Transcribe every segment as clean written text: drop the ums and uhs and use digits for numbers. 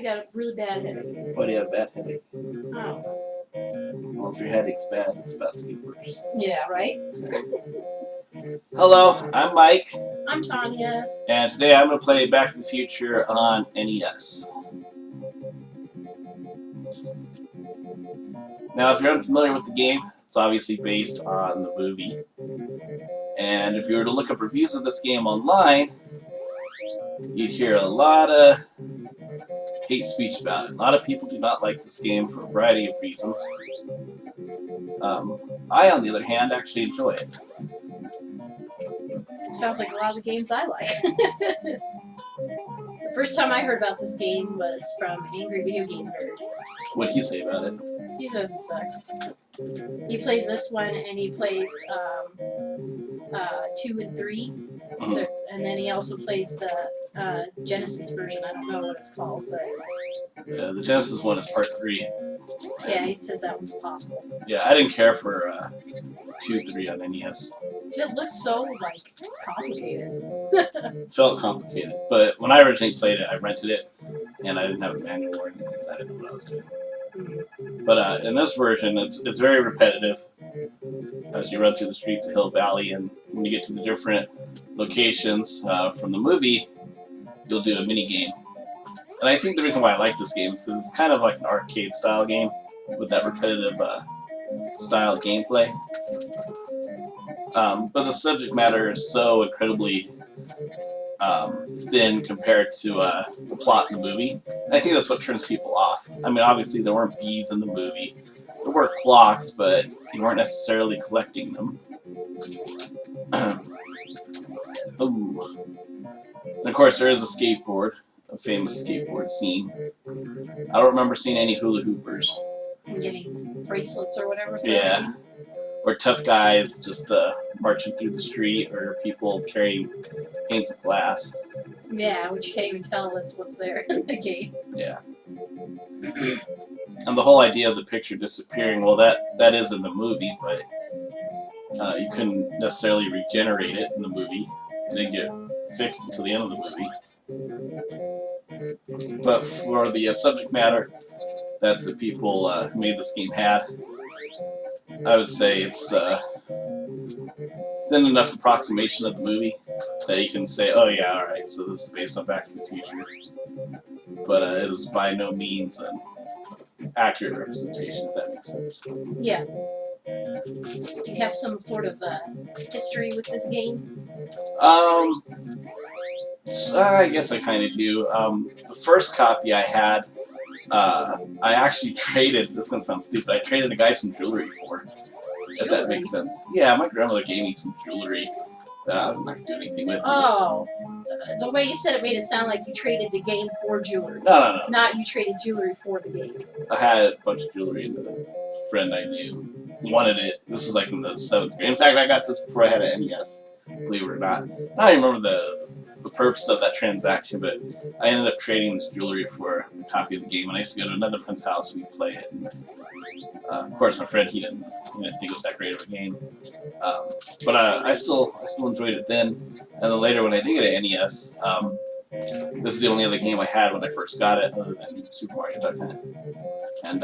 I got a really bad headache. Why do you have a bad headache? I don't know. Well, if your headache's bad, it's about to get worse. Yeah, right? Hello, I'm Mike, I'm Tanya. and today I'm going to play Back to the Future on NES. Now, if you're unfamiliar with the game, it's obviously based on the movie. And if you were to look up reviews of this game online, you'd hear a lot of hate speech about it. A lot of people do not like this game for a variety of reasons. I, on the other hand, actually enjoy it. Sounds like a lot of the games I like. The first time I heard about this game was from Angry Video Game Nerd. What'd he say about it? He says it sucks. He plays this one and he plays 2 and 3. Mhm. And then he also plays the Genesis version. I don't know what it's called, but The Genesis one is part 3. yeah, he says that one's possible. Yeah, I didn't care for 2, 3 on NES. It looks so, like, complicated. It felt complicated, but when I originally played it, I rented it, and I didn't have a manual or anything, so I didn't know what I was doing. But in this version, it's very repetitive as you run through the streets of Hill Valley, and when you get to the different locations from the movie, you'll do a mini game. And I think the reason why I like this game is because it's kind of like an arcade-style game with that repetitive style of gameplay. But the subject matter is so incredibly thin compared to the plot in the movie. And I think that's what turns people off. I mean, obviously there weren't bees in the movie. There were clocks, but you weren't necessarily collecting them. Ooh. And of course there is a skateboard, a famous skateboard scene. I don't remember seeing any hula hoopers. Getting bracelets or whatever. Yeah. Or tough guys just marching through the street, or people carrying panes of glass. Yeah, which you can't even tell that's what's there in the game. Yeah. And the whole idea of the picture disappearing, well, that is in the movie, but you couldn't necessarily regenerate it in the movie. It didn't get fixed until the end of the movie. But for the subject matter that the people who made this game had, I would say it's thin enough approximation of the movie that you can say, oh yeah, alright, so this is based on Back to the Future. But it is by no means an accurate representation, if that makes sense. Yeah. Do you have some sort of history with this game? I guess I kind of do. The first copy I had, I actually traded, this is going to sound stupid, I traded a guy some jewelry for. If that makes sense. Yeah, my grandmother gave me some jewelry that I'm not going to do anything with. Oh, the way you said it made it sound like you traded the game for jewelry. No. Not you traded jewelry for the game. I had a bunch of jewelry, and a friend I knew wanted it. This was like in the 7th grade. In fact, I got this before I had an NES, believe it or not. I don't even remember the purpose of that transaction, but I ended up trading this jewelry for a copy of the game, and I used to go to another friend's house and we'd play it. And, of course, my friend, he didn't think it was that great of a game. But I still enjoyed it then. And then later when I did get an NES, this is the only other game I had when I first got it, other than Super Mario Duck Hunt. And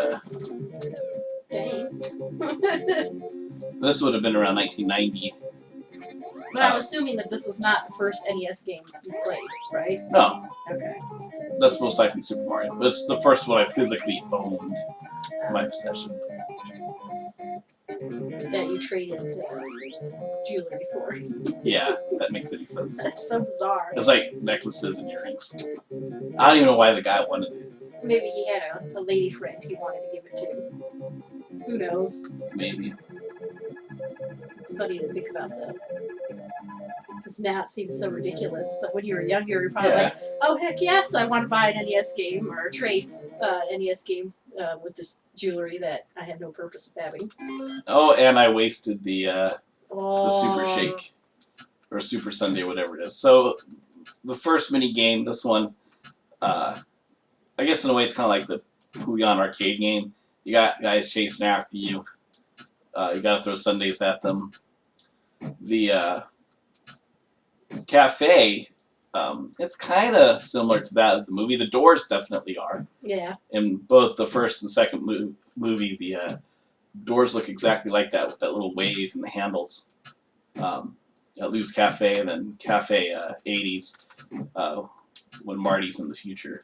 Dang. this would have been around 1990. But I'm assuming that this was not the first NES game you played, right? No, Okay. that's most likely Super Mario. But it's the first one I physically owned in my possession. That you traded jewelry for. Yeah, if that makes any sense. That's so bizarre. It's like necklaces and earrings. I don't even know why the guy wanted it. Maybe he had a lady friend he wanted to give it to. Who knows? Maybe. It's funny to think about that. Because now it seems so ridiculous, but when you were younger, you were probably like, oh, heck yes, I want to buy an NES game or trade NES game with this jewelry that I had no purpose of having. Oh, and I wasted the Super Oh. Shake. Or Super Sunday, whatever it is. So, the first mini game, this one, I guess in a way it's kind of like the Puyon arcade game. You got guys chasing after you. You got to throw sundaes at them. The cafe It's kind of similar to that of the movie. The doors definitely are. Yeah. In both the first and second movie, the doors look exactly like that with that little wave and the handles. At Lou's Cafe and then Cafe 80s when Marty's in the future.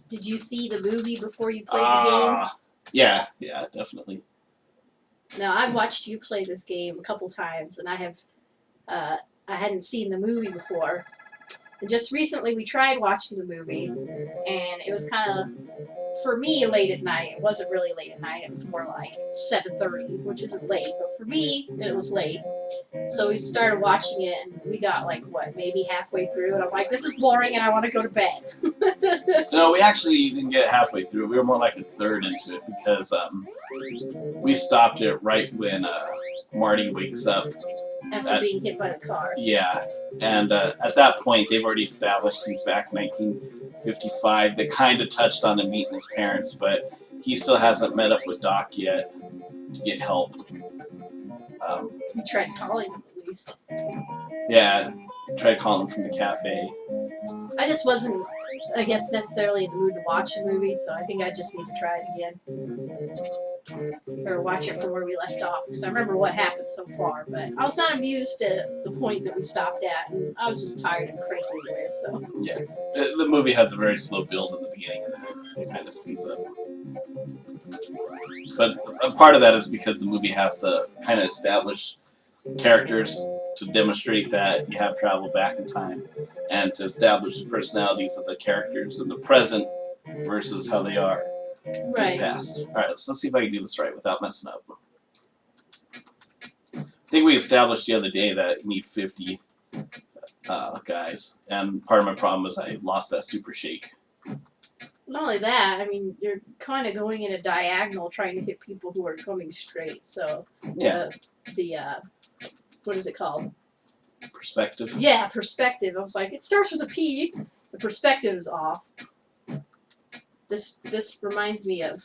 Did you see the movie before you played the game? Yeah, definitely. Now, I've watched you play this game a couple times, and I hadn't seen the movie before. And just recently, we tried watching the movie, and it was kind of, for me, late at night. It wasn't really late at night. It was more like 7:30, which isn't late, but for me, it was late. So we started watching it, and we got like, what, maybe halfway through, and I'm like, this is boring, and I want to go to bed. No, we actually didn't get halfway through. We were more like a third into it because we stopped it right when Marty wakes up. After being hit by the car. Yeah, and at that point, they've already established he's back in 1955. They kind of touched on him meeting his parents, but he still hasn't met up with Doc yet to get help. We tried calling him at least. Yeah, tried calling him from the cafe. I just wasn't, I guess, necessarily in the mood to watch a movie, so I think I just need to try it again. Or watch it from where we left off, because I remember what happened so far, but I was not amused at the point that we stopped at, and I was just tired and cranky anyway, so. Yeah, the movie has a very slow build in the beginning, and then it kind of speeds up. But a part of that is because the movie has to kind of establish characters to demonstrate that you have traveled back in time, and to establish the personalities of the characters in the present versus how they are in the past. Alright, so let's see if I can do this right without messing up. I think we established the other day that you need 50 guys, and part of my problem was I lost that super shake. Not only that, I mean, you're kind of going in a diagonal trying to hit people who are coming straight, so Yeah. What is it called? Perspective. Yeah, perspective. I was like, it starts with a P. The perspective is off. This reminds me of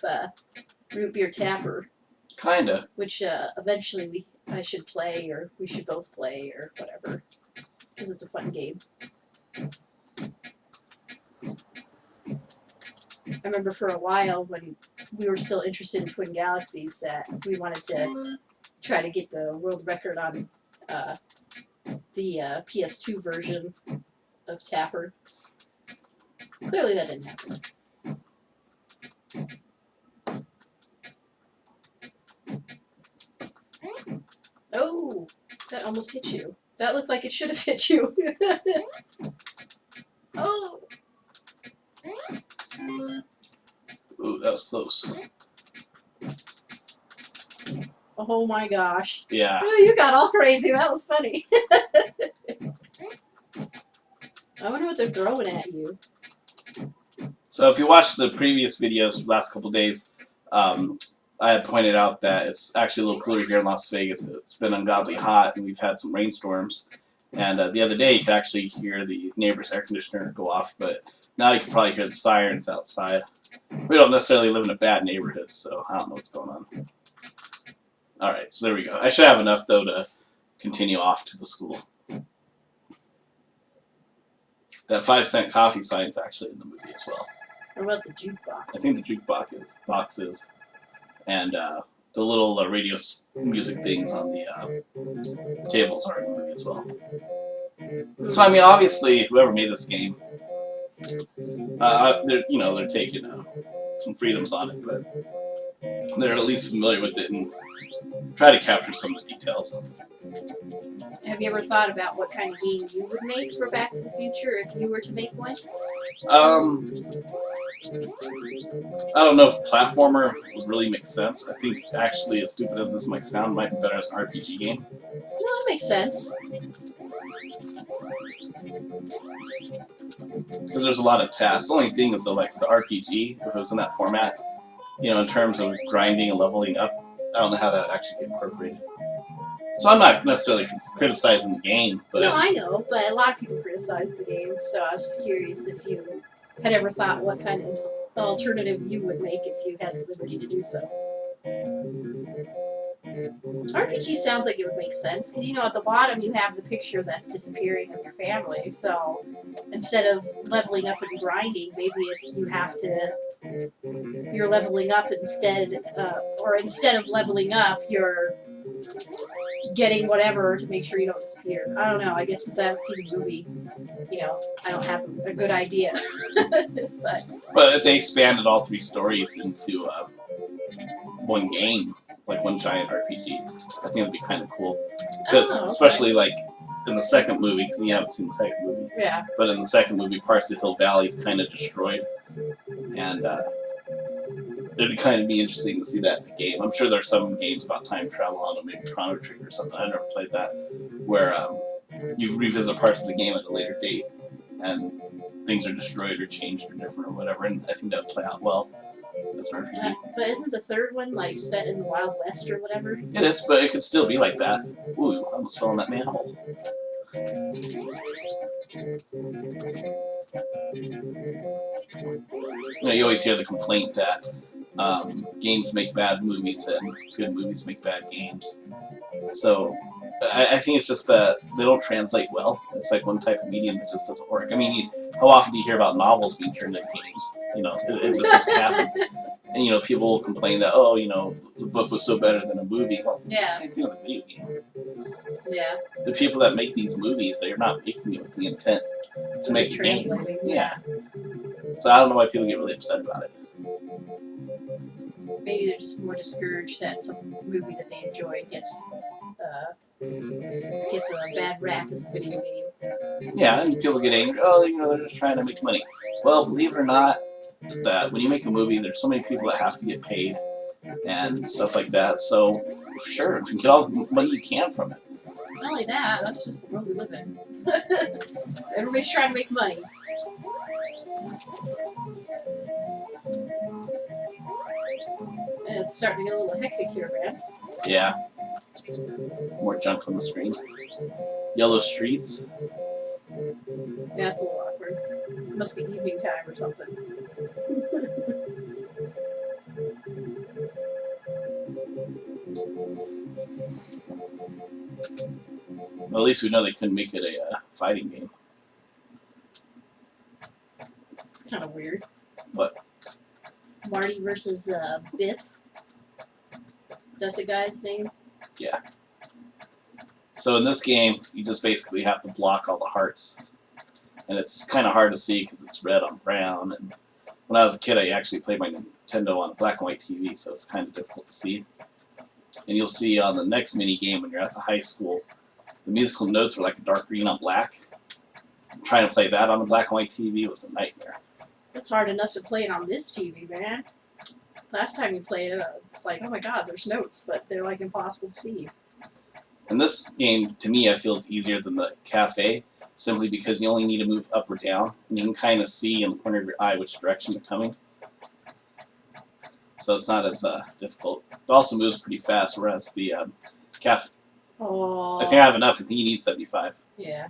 Root Beer Tapper. Kinda. Which eventually I should play, or we should both play, or whatever, because it's a fun game. I remember for a while when we were still interested in Twin Galaxies that we wanted to try to get the world record on the PS2 version of Tapper. Clearly that didn't happen. Oh, that almost hit you. That looked like it should have hit you. Oh! Ooh, that was close. Oh my gosh. Yeah. Oh, you got all crazy. That was funny. I wonder what they're throwing at you. So if you watched the previous videos the last couple days, I had pointed out that it's actually a little cooler here in Las Vegas. It's been ungodly hot, and we've had some rainstorms. And the other day, you could actually hear the neighbor's air conditioner go off, but now you can probably hear the sirens outside. We don't necessarily live in a bad neighborhood, so I don't know what's going on. Alright, so there we go. I should have enough, though, to continue off to the school. That 5-cent coffee sign's actually in the movie as well. What about the jukebox? I think the jukebox is. And the little radio music things on the tables are in the movie as well. So I mean, obviously, whoever made this game, they're taking some freedoms on it, but they're at least familiar with it and try to capture some of the details. Have you ever thought about what kind of game you would make for Back to the Future if you were to make one? I don't know if platformer would really make sense. I think actually, as stupid as this might sound, it might be better as an RPG game. No, that makes sense. Because there's a lot of tasks. The only thing is, though, like the RPG, if it was in that format, in terms of grinding and leveling up, I don't know how that would actually get incorporated. So I'm not necessarily criticizing the game, but... No, I know, but a lot of people criticize the game, so I was just curious if you had ever thought what kind of alternative you would make if you had the liberty to do so. RPG sounds like it would make sense because at the bottom you have the picture that's disappearing of your family. So instead of leveling up and grinding, maybe it's you're leveling up instead, or instead of leveling up, you're getting whatever to make sure you don't disappear. I don't know. I guess since I haven't seen the movie, I don't have a good idea. But if they expanded all 3 stories into one game, like one giant RPG, I think it'd be kind of cool. Okay. Especially like in the second movie, because you haven't seen the second movie. Yeah. But in the second movie, parts of Hill Valley is kind of destroyed, and it'd kind of be interesting to see that in the game. I'm sure there's some games about time travel on it, maybe Chrono Trigger or something. I've never played that, where you revisit parts of the game at a later date, and things are destroyed or changed or different or whatever. And I think that would play out well as an RPG. But isn't the third one like set in the Wild West or whatever? It is, but it could still be like that. Ooh, I almost fell in that manhole. You always hear the complaint that games make bad movies and good movies make bad games. So I think it's just that they don't translate well. It's like one type of medium that just doesn't work. I mean, how often do you hear about novels being turned into games? It just doesn't happen. And people will complain that the book was so better than a movie. Well, yeah. Same thing with a video game. Yeah. The people that make these movies, they're not making it with the intent to make a game. Yeah. So I don't know why people get really upset about it. Maybe they're just more discouraged that some movie that they enjoyed gets a bad rap as a video game. Yeah, and people get angry. Oh, they're just trying to make money. Well, believe it or not, that when you make a movie, there's so many people that have to get paid and stuff like that. So, sure, you can get all the money you can from it. Not only that, that's just the world we live in. Everybody's trying to make money. And it's starting to get a little hectic here, man. Yeah. More junk on the screen. Yellow streets. Yeah, it's a little awkward. It must be evening time or something. Well, at least we know they couldn't make it a fighting game. It's kind of weird. What? Marty versus Biff. Is that the guy's name? Yeah. So in this game, you just basically have to block all the hearts. And it's kind of hard to see because it's red on brown. And when I was a kid, I actually played my Nintendo on a black and white TV, so it's kind of difficult to see. And you'll see on the next mini game when you're at the high school, the musical notes are like a dark green on black. Trying to play that on a black and white TV was a nightmare. It's hard enough to play it on this TV, man. Last time you played it, it's like, oh my god, there's notes, but they're like impossible to see. And this game, to me, I feel is easier than the cafe, simply because you only need to move up or down, and you can kind of see in the corner of your eye which direction they're coming. So it's not as difficult. It also moves pretty fast, whereas the cafe... Oh. I think I have enough. I think you need 75. Yeah.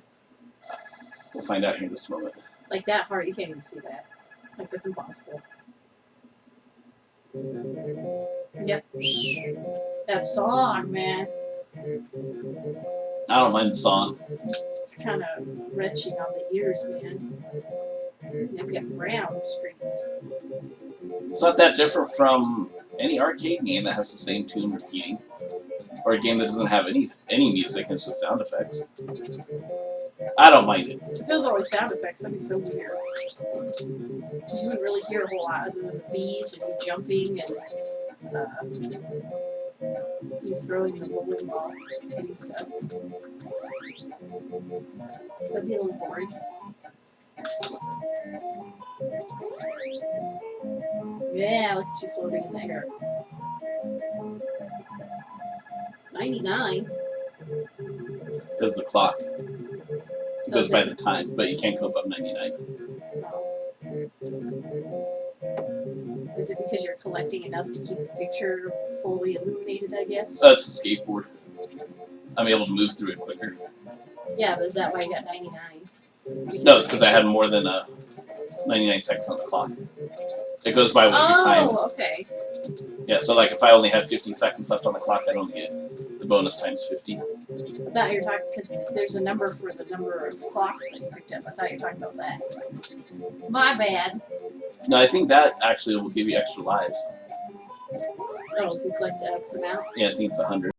We'll find out here in just a moment. Like that part, you can't even see that. Like, that's impossible. Yep. That song, man. I don't mind the song. It's kind of wrenching on the ears, man. Then we got brown screens. It's not that different from any arcade game that has the same tune repeating. Or a game that doesn't have any music, it's just sound effects. I don't mind it. If it was always sound effects, that'd be so weird. Because you wouldn't really hear a whole lot other than the bees and you jumping and you throwing the bowling ball and stuff. That'd be a little boring. Yeah, look at you floating in the air. 99. Because of the clock. It goes by the time, but you can't go above 99. Is it because you're collecting enough to keep the picture fully illuminated, I guess? It's a skateboard. I'm able to move through it quicker. Yeah, but is that why you got 99? No, it's because I had more than 99 seconds on the clock. It goes by what your time is. Oh, okay. Yeah, so like if I only had 50 seconds left on the clock, I'd only get the bonus times 50. I thought you were talking, because there's a number for the number of clocks that you picked up. I thought you were talking about that. My bad. No, I think that actually will give you extra lives. Oh, if you collect that X amount. Yeah, I think it's 100.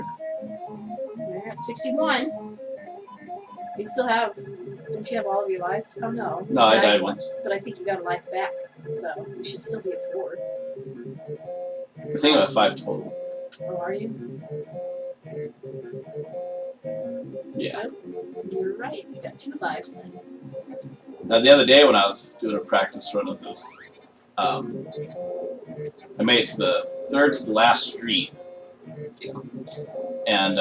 You're at 61. You still have, don't you have all of your lives? Oh no. No, I died once. But I think you got a life back, so you should still be at 4. I think I'm at 5 total. Oh, are you? Yeah. Oh, you're right. You got 2 lives then. Now the other day when I was doing a practice run of this, I made it to the third to the last street, and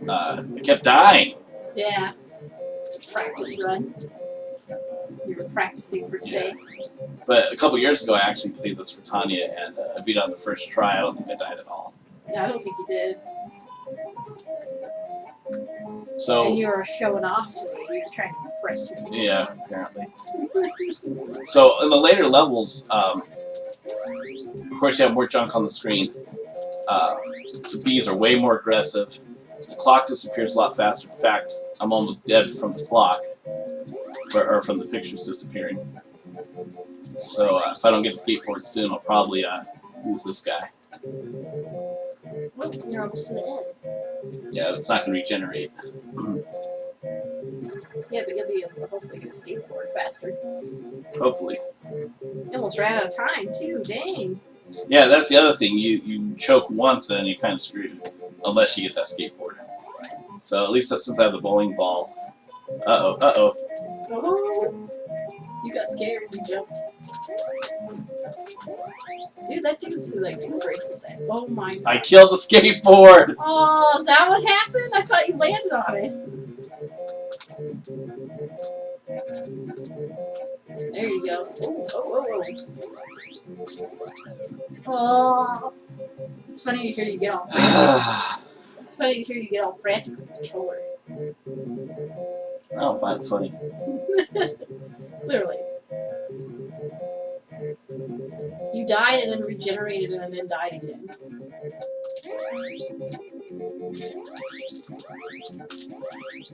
I kept dying. Yeah. Practice run. You were practicing for today. But a couple years ago, I actually played this for Tanya, and I beat it on the first try. I don't think I died at all. Yeah, I don't think you did. So. And you were showing off to me. You were trying to impress me. Yeah, apparently. So in the later levels, of course, you have more junk on the screen. The bees are way more aggressive. The clock disappears a lot faster. In fact, I'm almost dead from the clock, or from the pictures disappearing. So if I don't get a skateboard soon, I'll probably lose this guy. Well, you're almost to the end. Yeah, it's not going to regenerate. Yeah, but you'll be able to hopefully get a skateboard faster. Hopefully. You almost ran out of time, too. Dang. Yeah, that's the other thing. You choke once and you're kind of screwed. Unless you get that skateboard. So at least since I have the bowling ball. Uh-oh, uh-oh. Oh, you got scared. You jumped. Dude, that dude threw like 2 bracelets at. Oh my god. I killed the skateboard! Oh, is that what happened? I thought you landed on it. There you go. Oh, oh, oh, oh. Oh. It's funny to hear you get all frantic. It's funny to hear you get all frantic with the controller. I don't find it funny. Literally. You died and then regenerated and then died again.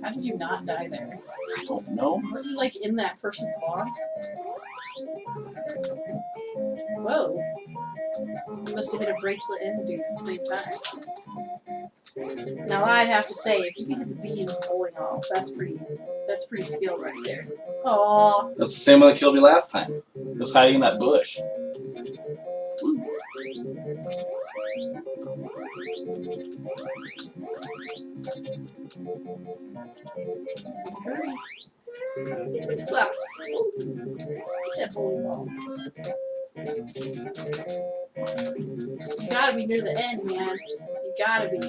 How did you not die there? I don't know. Weren't you like in that person's log? Whoa. You must have hit a bracelet and a dude at the same time. Now I'd have to say, if you can hit the bees bowling off, that's pretty skill right there. Aww. That's the same one that killed me last time. It was hiding in that bush. Ooh. Hurry. Get these clocks. Get that bowling ball. You gotta be near the end, man. You gotta be.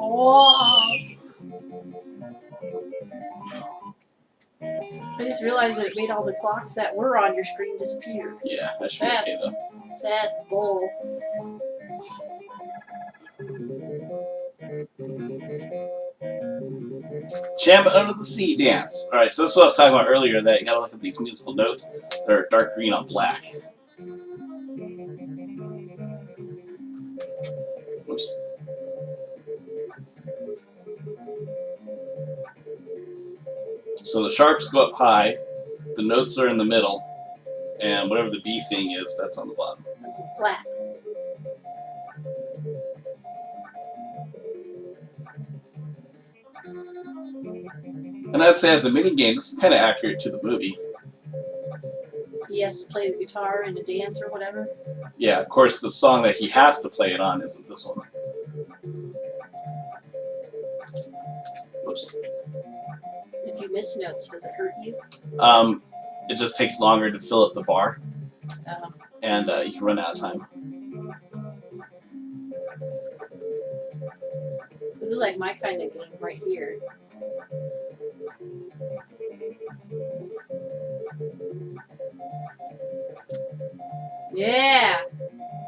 Oh! I just realized that it made all the clocks that were on your screen disappear. Yeah, that should be okay though. That's bull. Jam Under the Sea dance. Alright, so this is what I was talking about earlier, that you gotta look at these musical notes that are dark green on black. Oops. So the sharps go up high, the notes are in the middle, and whatever the B thing is, that's on the bottom. That's flat. And I'd say as a mini game, this is kind of accurate to the movie. He has to play the guitar in a dance or whatever. Yeah, of course, the song that he has to play it on isn't this one. Oops. If you miss notes, does it hurt you? It just takes longer to fill up the bar, Uh, and you can run out of time. This is like my kind of game right here. Yeah!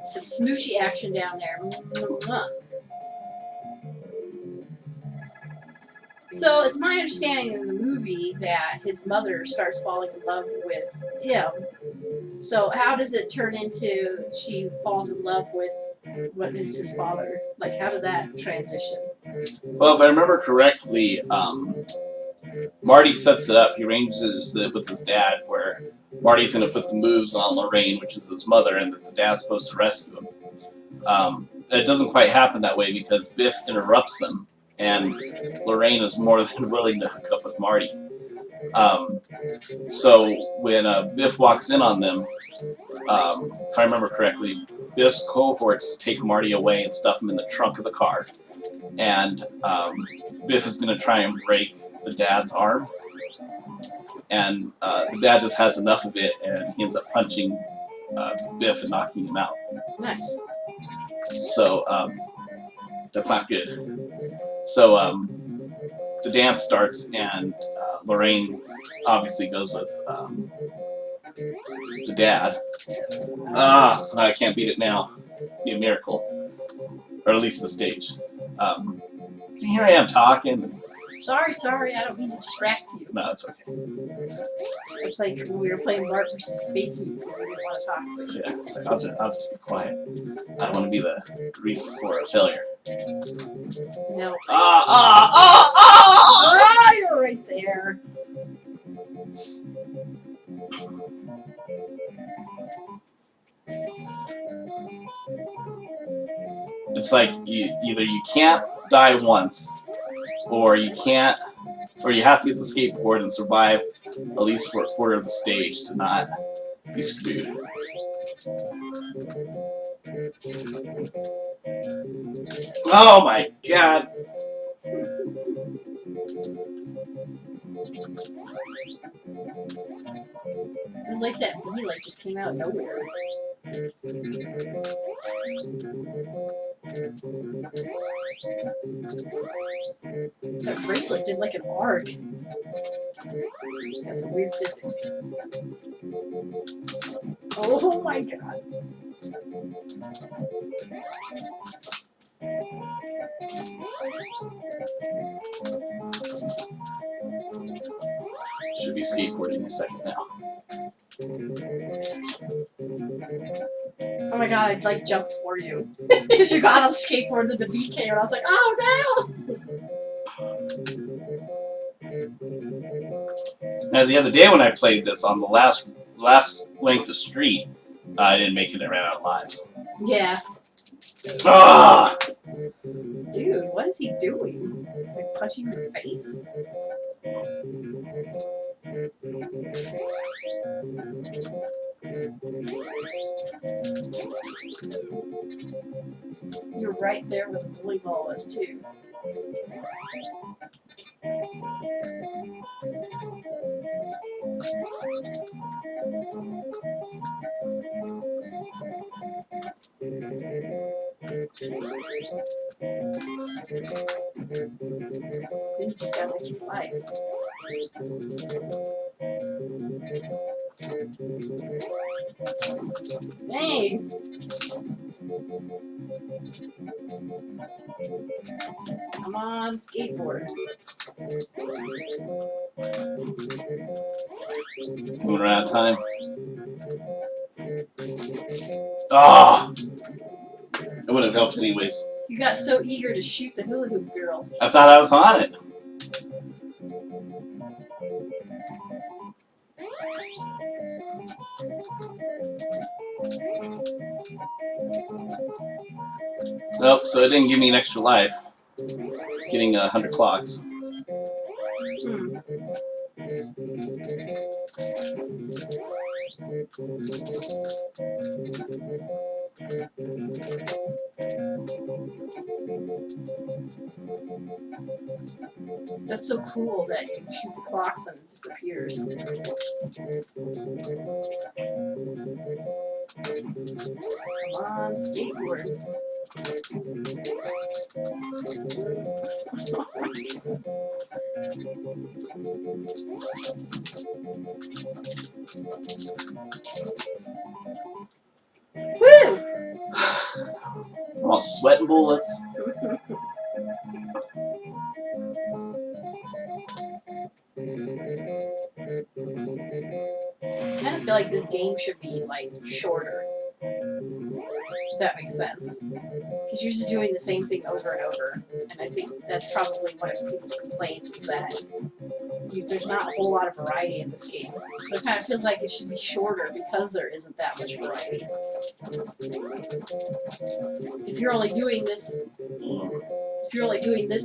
Some smoochy action down there. Mwah. So, it's my understanding in the movie movie that his mother starts falling in love with him. So how does it turn into she falls in love with what is his father? Like, how does that transition? Well, if I remember correctly, Marty sets it up. He arranges it with his dad where Marty's going to put the moves on Lorraine, which is his mother, and that the dad's supposed to rescue him. It doesn't quite happen that way because Biff interrupts them, and Lorraine is more than willing to hook up with Marty. So when Biff walks in on them, if I remember correctly, Biff's cohorts take Marty away and stuff him in the trunk of the car. And Biff is going to try and break the dad's arm. And the dad just has enough of it, and he ends up punching Biff and knocking him out. Nice. So that's not good. So the dance starts, and Lorraine obviously goes with the dad. I can't beat it now. It'd be a miracle. Or at least the stage. Here I am talking. Sorry, I don't mean to distract you. No, it's okay. It's like when we were playing Bart versus Space Mutants and we didn't want to talk. Yeah, it's like, I'll just be quiet. I don't want to be the reason for a failure. No. Ah! You're right there. It's like either you can't die once, or you can't, or you have to get the skateboard and survive at least for a quarter of the stage to not be screwed. Oh my god! It was like that bee like just came out of nowhere. That bracelet did like an arc. It's got some weird physics. Oh my god. Should be skateboarding in a second now. Oh my god, I like jumped for you. Because you got on the skateboard and the bee came and I was like, oh no! Now the other day when I played this on the last length of street, I didn't make it. I ran out of lives. Yeah. Ah! Dude, what is he doing? Like punching your face? You're right there with the bully ball is too. You just gotta live your life. Dang! Come on, skateboard. Moving around time. Ah! It would have helped anyways. You got so eager to shoot the hula hoop girl. I thought I was on it. Nope, so it didn't give me an extra life. Getting 100 clocks. Hmm. That's so cool that you can shoot the clocks and it disappears. Come on, skateboard. Woo! I'm all sweating bullets. feel like this game should be like shorter. If that makes sense. Because you're just doing the same thing over and over. And I think that's probably one of people's complaints is that there's not a whole lot of variety in this game. So it kind of feels like it should be shorter because there isn't that much variety. If you're only doing this,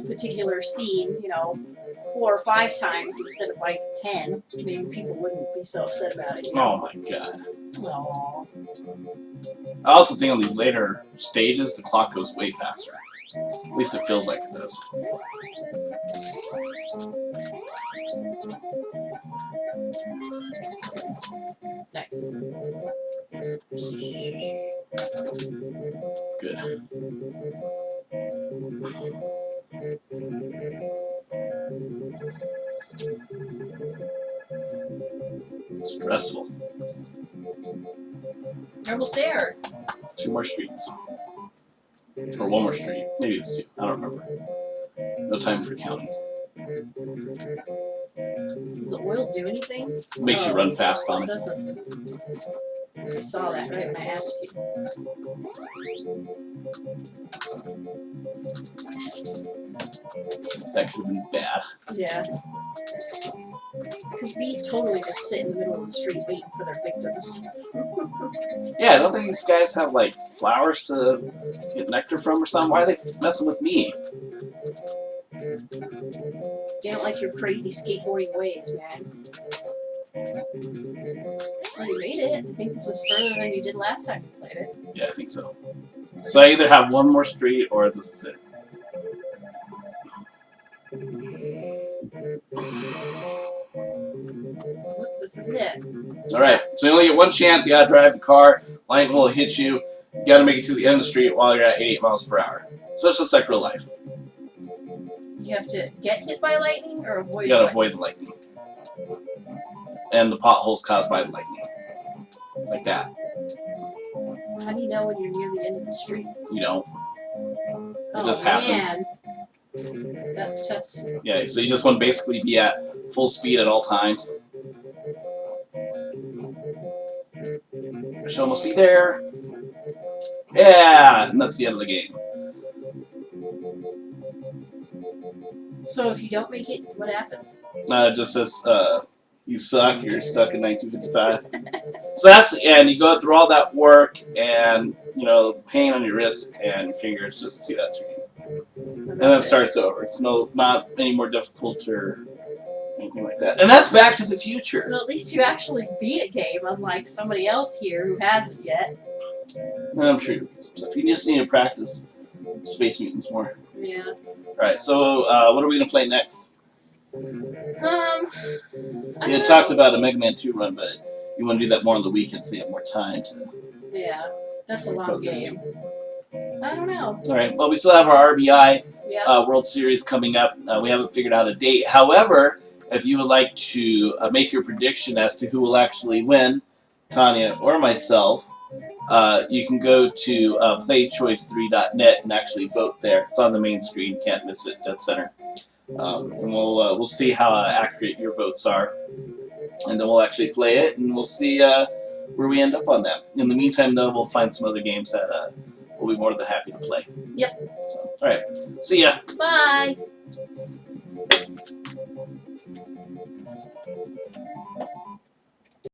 particular scene, 4 or 5 times instead of like 10, maybe people wouldn't be so upset about it. Oh my god. Aww. I also think on these later stages, the clock goes way faster. At least it feels like it does. Nice. Good. Stressful. You're almost there. 2 more streets. Or 1 more street. Maybe it's 2. I don't remember. No time for counting. Does the oil do anything? It makes you run fast on It it. doesn't. I saw that right when I asked you. That could have been bad. Yeah. Because bees totally just sit in the middle of the street waiting for their victims. Yeah, don't think these guys have like flowers to get nectar from or something? Why are they messing with me? They don't like your crazy skateboarding ways, man. Well, you made it. I think this is further than you did last time you played it. Yeah, I think so. So I either have 1 more street or this is it. Look, this is it. Alright, so you only get 1 chance. You gotta drive the car. Lightning will hit you. You gotta make it to the end of the street while you're at 88 miles per hour. So it's just like real life. You have to get hit by lightning or avoid You gotta lightning? avoid the lightning. And the potholes caused by the lightning. Like that. How do you know when you're near the end of the street? You don't. Oh, It just happens. man. That's tough. Yeah, so you just want to basically be at full speed at all times. Should almost be there. Yeah, and that's the end of the game. So if you don't make it, what happens? It just says, you suck, you're stuck in 1955. So that's the end. You go through all that work and, the pain on your wrist and your fingers just to see that screen. And then it starts over. It's not any more difficult or anything like that. And that's Back to the Future. Well, at least you actually beat a game, unlike somebody else here who hasn't yet. And I'm sure you'll beat some stuff. You just need to practice Space Mutants more. Yeah. Alright, so what are we going to play next? I You don't had talked about a Mega Man 2 run, but you want to do that more on the weekend so you have more time to... Yeah, that's a long focus. game. I don't know. Alright, well, we still have our RBI Yeah. World Series coming up. We haven't figured out a date. However, if you would like to make your prediction as to who will actually win, Tanya or myself, you can go to playchoice3.net and actually vote there. It's on the main screen. Can't miss it. Dead center. And we'll see how accurate your votes are, and then we'll actually play it, and we'll see where we end up on that. In the meantime, though, we'll find some other games that we'll be more than happy to play. Yep. So, all right. See ya. Bye.